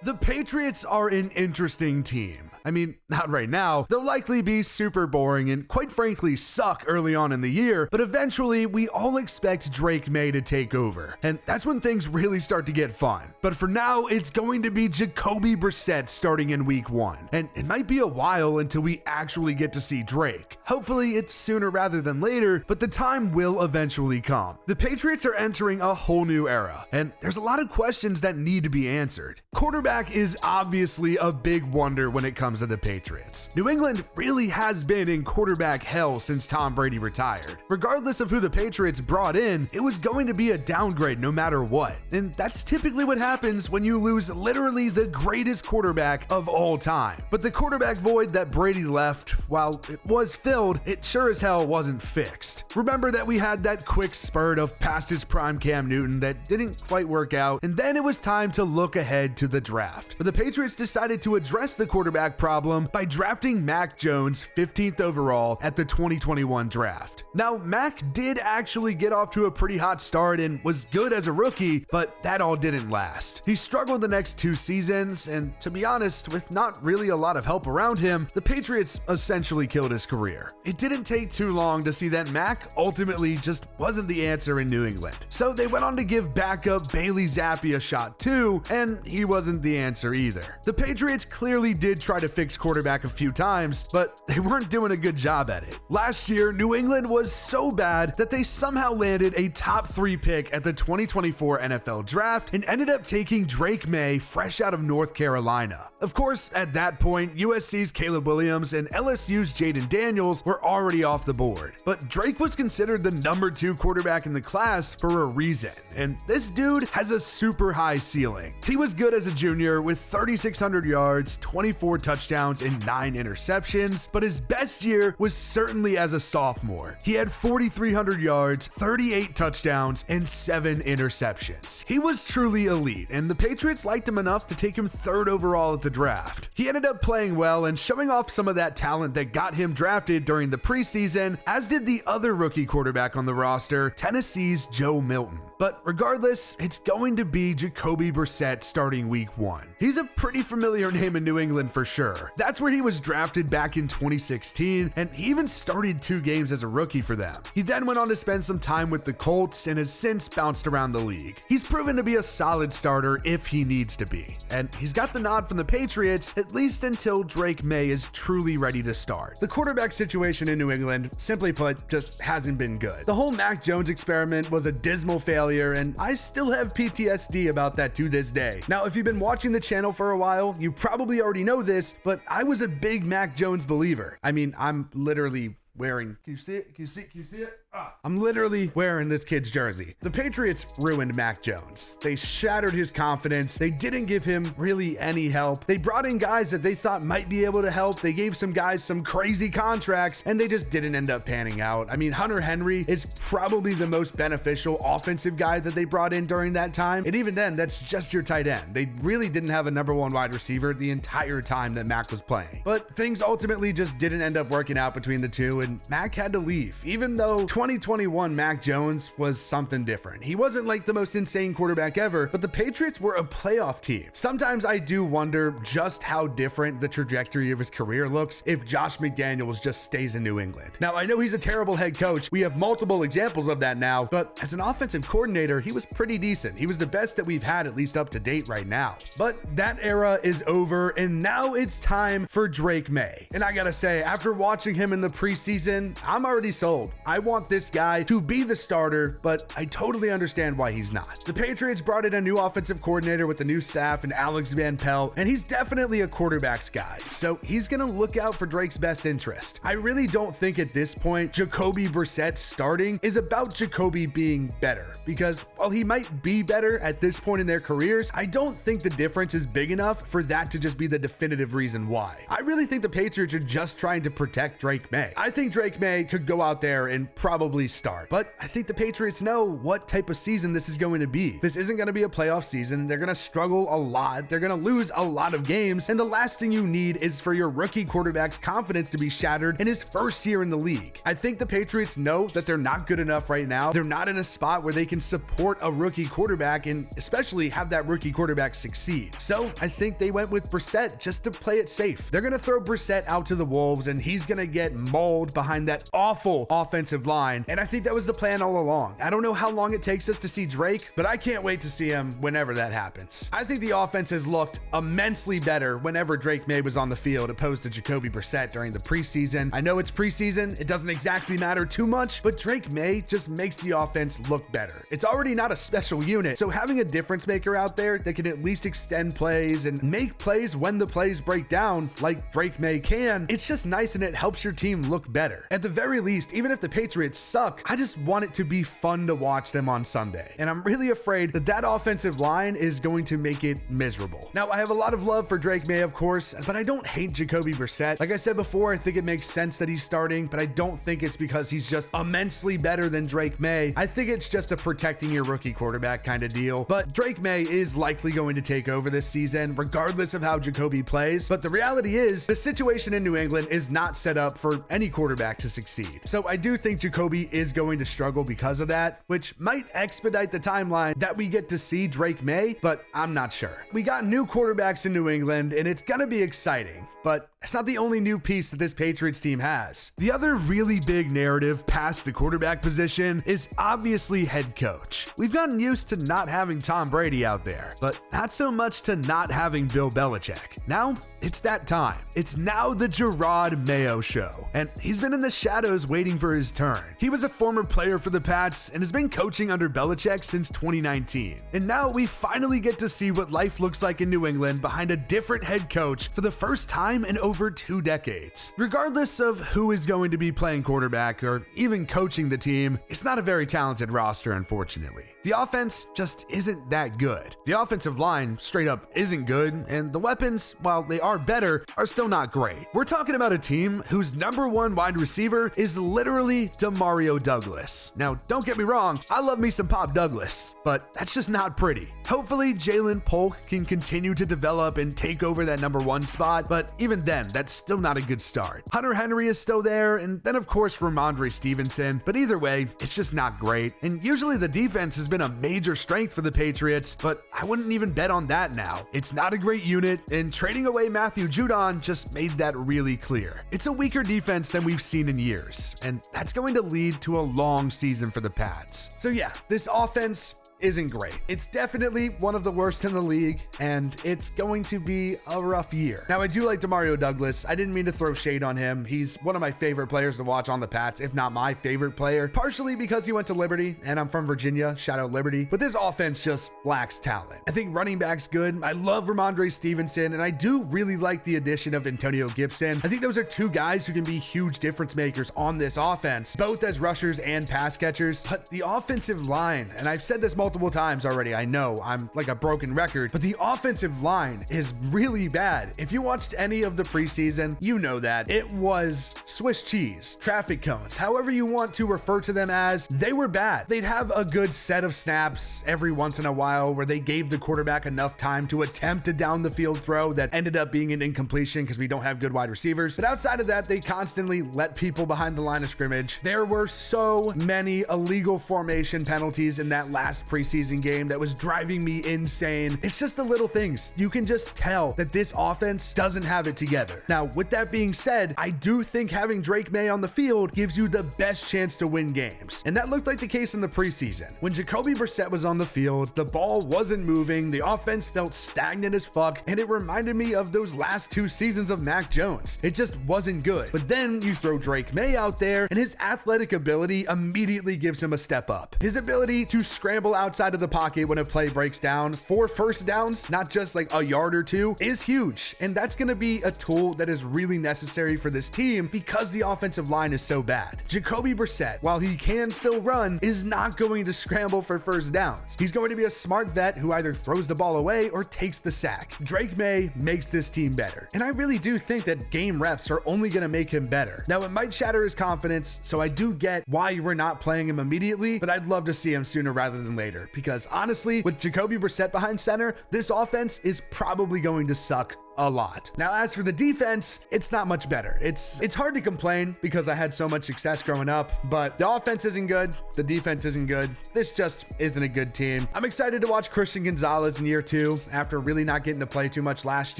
The Patriots are an interesting team. I mean, not right now. They'll likely be super boring and quite frankly suck early on in the year, but eventually we all expect Drake Maye to take over. And that's when things really start to get fun. But for now, it's going to be Jacoby Brissett starting in week 1. And it might be a while until we actually get to see Drake. Hopefully it's sooner rather than later, but the time will eventually come. The Patriots are entering a whole new era, and there's a lot of questions that need to be answered. Quarterback is obviously a big wonder when it comes to the Patriots. New England really has been in quarterback hell since Tom Brady retired. Regardless of who the Patriots brought in, it was going to be a downgrade no matter what. And that's typically what happens when you lose literally the greatest quarterback of all time. But the quarterback void that Brady left, while it was filled, it sure as hell wasn't fixed. Remember that we had that quick spurt of past his prime Cam Newton that didn't quite work out, and then it was time to look ahead to the draft. But the Patriots decided to address the quarterback problem by drafting Mac Jones 15th overall at the 2021 draft. Now, Mac did actually get off to a pretty hot start and was good as a rookie, but that all didn't last. He struggled the next 2 seasons, and to be honest, with not really a lot of help around him, the Patriots essentially killed his career. It didn't take too long to see that Mac ultimately just wasn't the answer in New England. So they went on to give backup Bailey Zappi a shot too, and he wasn't the answer either. The Patriots clearly did try to fix quarterback a few times, but they weren't doing a good job at it. Last year, New England was so bad that they somehow landed a top 3 pick at the 2024 NFL draft and ended up taking Drake Maye fresh out of North Carolina. Of course, at that point, USC's Caleb Williams and LSU's Jaden Daniels were already off the board. But Drake was considered the number 2 quarterback in the class for a reason, and this dude has a super high ceiling. He was good as a junior with 3,600 yards, 24 touchdowns, and 9 interceptions, but his best year was certainly as a sophomore. He had 4,300 yards, 38 touchdowns, and 7 interceptions. He was truly elite, and the Patriots liked him enough to take him 3rd overall at the draft. He ended up playing well and showing off some of that talent that got him drafted during the preseason, as did the other rookie quarterback on the roster, Tennessee's Joe Milton. But regardless, it's going to be Jacoby Brissett starting week 1. He's a pretty familiar name in New England for sure. That's where he was drafted back in 2016, and he even started 2 games as a rookie for them. He then went on to spend some time with the Colts and has since bounced around the league. He's proven to be a solid starter if he needs to be, and he's got the nod from the Patriots, at least until Drake Maye is truly ready to start. The quarterback situation in New England, simply put, just hasn't been good. The whole Mac Jones experiment was a dismal failure, and I still have PTSD about that to this day. Now, if you've been watching the channel for a while, you probably already know this, but I was a big Mac Jones believer. I mean, I'm literally wearing, can you see it? Can you see it? I'm literally wearing this kid's jersey. The Patriots ruined Mac Jones. They shattered his confidence. They didn't give him really any help. They brought in guys that they thought might be able to help. They gave some guys some crazy contracts, and they just didn't end up panning out. I mean, Hunter Henry is probably the most beneficial offensive guy that they brought in during that time. And even then, that's just your tight end. They really didn't have a number 1 wide receiver the entire time that Mac was playing. But things ultimately just didn't end up working out between the two, and Mac had to leave, even though 2021 Mac Jones was something different. He wasn't like the most insane quarterback ever, but the Patriots were a playoff team. Sometimes I do wonder just how different the trajectory of his career looks if Josh McDaniels just stays in New England. Now, I know he's a terrible head coach. We have multiple examples of that now, but as an offensive coordinator, he was pretty decent. He was the best that we've had, at least up to date right now. But that era is over, and now it's time for Drake Maye. And I gotta say, after watching him in the preseason, I'm already sold. I want this guy to be the starter, but I totally understand why he's not. The Patriots brought in a new offensive coordinator with the new staff and Alex Van Pelt, and he's definitely a quarterback's guy, so he's gonna look out for Drake's best interest. I really don't think at this point Jacoby Brissett starting is about Jacoby being better, because while he might be better at this point in their careers, I don't think the difference is big enough for that to just be the definitive reason why. I really think the Patriots are just trying to protect Drake Maye. I think Drake Maye could go out there and probably probably start. But I think the Patriots know what type of season this is going to be. This isn't going to be a playoff season. They're going to struggle a lot. They're going to lose a lot of games. And the last thing you need is for your rookie quarterback's confidence to be shattered in his first year in the league. I think the Patriots know that they're not good enough right now. They're not in a spot where they can support a rookie quarterback and especially have that rookie quarterback succeed. So I think they went with Brissett just to play it safe. They're going to throw Brissett out to the Wolves and he's going to get mauled behind that awful offensive line. And I think that was the plan all along. I don't know how long it takes us to see Drake, but I can't wait to see him whenever that happens. I think the offense has looked immensely better whenever Drake Maye was on the field opposed to Jacoby Brissett during the preseason. I know it's preseason. It doesn't exactly matter too much, but Drake Maye just makes the offense look better. It's already not a special unit, so having a difference maker out there that can at least extend plays and make plays when the plays break down like Drake Maye can, it's just nice and it helps your team look better. At the very least, even if the Patriots suck, I just want it to be fun to watch them on Sunday. And I'm really afraid that that offensive line is going to make it miserable. Now, I have a lot of love for Drake Maye, of course, but I don't hate Jacoby Brissett. Like I said before, I think it makes sense that he's starting, but I don't think it's because he's just immensely better than Drake Maye. I think it's just a protecting your rookie quarterback kind of deal. But Drake Maye is likely going to take over this season, regardless of how Jacoby plays. But the reality is, the situation in New England is not set up for any quarterback to succeed. So I do think Jacoby is going to struggle because of that, which might expedite the timeline that we get to see Drake Maye, but I'm not sure. We got new quarterbacks in New England, and it's gonna be exciting. But it's not the only new piece that this Patriots team has. The other really big narrative past the quarterback position is obviously head coach. We've gotten used to not having Tom Brady out there, but not so much to not having Bill Belichick. Now, it's that time. It's now the Jerod Mayo show, and he's been in the shadows waiting for his turn. He was a former player for the Pats and has been coaching under Belichick since 2019. And now we finally get to see what life looks like in New England behind a different head coach for the first time in over 2 decades. Regardless of who is going to be playing quarterback or even coaching the team, it's not a very talented roster, unfortunately. The offense just isn't that good. The offensive line straight up isn't good, and the weapons, while they are better, are still not great. We're talking about a team whose #1 wide receiver is literally Demario Douglas. Now, don't get me wrong, I love me some Pop Douglas, but that's just not pretty. Hopefully, Jalen Polk can continue to develop and take over that #1 spot, but even then, that's still not a good start. Hunter Henry is still there, and then of course Ramondre Stevenson, but either way, it's just not great. And usually the defense has been a major strength for the Patriots, but I wouldn't even bet on that now. It's not a great unit, and trading away Matthew Judon just made that really clear. It's a weaker defense than we've seen in years, and that's going to lead to a long season for the Pats. So yeah, this offense isn't great. It's definitely one of the worst in the league, and it's going to be a rough year. Now, I do like Demario Douglas. I didn't mean to throw shade on him. He's one of my favorite players to watch on the Pats, if not my favorite player, partially because he went to Liberty, and I'm from Virginia. Shout out Liberty. But this offense just lacks talent. I think running back's good. I love Ramondre Stevenson, and I do really like the addition of Antonio Gibson. I think those are 2 guys who can be huge difference makers on this offense, both as rushers and pass catchers. But the offensive line, and I've said this multiple times already, I know I'm like a broken record, but the offensive line is really bad. If you watched any of the preseason, you know that it was Swiss cheese, traffic cones, however you want to refer to them as. They were bad. They'd have a good set of snaps every once in a while where they gave the quarterback enough time to attempt a down the field throw that ended up being an incompletion because we don't have good wide receivers. But outside of that, they constantly let people behind the line of scrimmage. There were so many illegal formation penalties in that last preseason game that was driving me insane. It's just the little things. You can just tell that this offense doesn't have it together. Now, with that being said, I do think having Drake Maye on the field gives you the best chance to win games. And that looked like the case in the preseason. When Jacoby Brissett was on the field, the ball wasn't moving, the offense felt stagnant as fuck, and it reminded me of those last 2 seasons of Mac Jones. It just wasn't good. But then you throw Drake Maye out there, and his athletic ability immediately gives him a step up. His ability to scramble out outside of the pocket when a play breaks down for first downs, not just like a yard or two, is huge. And that's going to be a tool that is really necessary for this team because the offensive line is so bad. Jacoby Brissett, while he can still run, is not going to scramble for first downs. He's going to be a smart vet who either throws the ball away or takes the sack. Drake Maye makes this team better. And I really do think that game reps are only going to make him better. Now, it might shatter his confidence, so I do get why we're not playing him immediately, but I'd love to see him sooner rather than later, because honestly, with Jacoby Brissett behind center, this offense is probably going to suck a lot. Now, as for the defense, it's not much better. It's hard to complain because I had so much success growing up, but the offense isn't good. The defense isn't good. This just isn't a good team. I'm excited to watch Christian Gonzalez in year 2 after really not getting to play too much last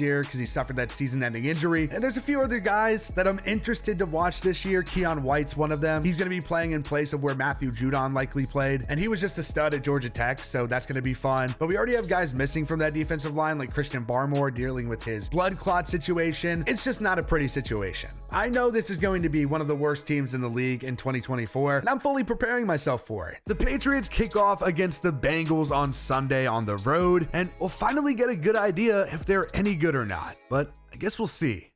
year because he suffered that season-ending injury. And there's a few other guys that I'm interested to watch this year. Keon White's one of them. He's going to be playing in place of where Matthew Judon likely played, and he was just a stud at Georgia Tech, so that's going to be fun. But we already have guys missing from that defensive line, like Christian Barmore dealing with his blood clot situation. It's just not a pretty situation. I know this is going to be one of the worst teams in the league in 2024, and I'm fully preparing myself for it. The Patriots kick off against the Bengals on Sunday on the road, and we'll finally get a good idea if they're any good or not, but I guess we'll see.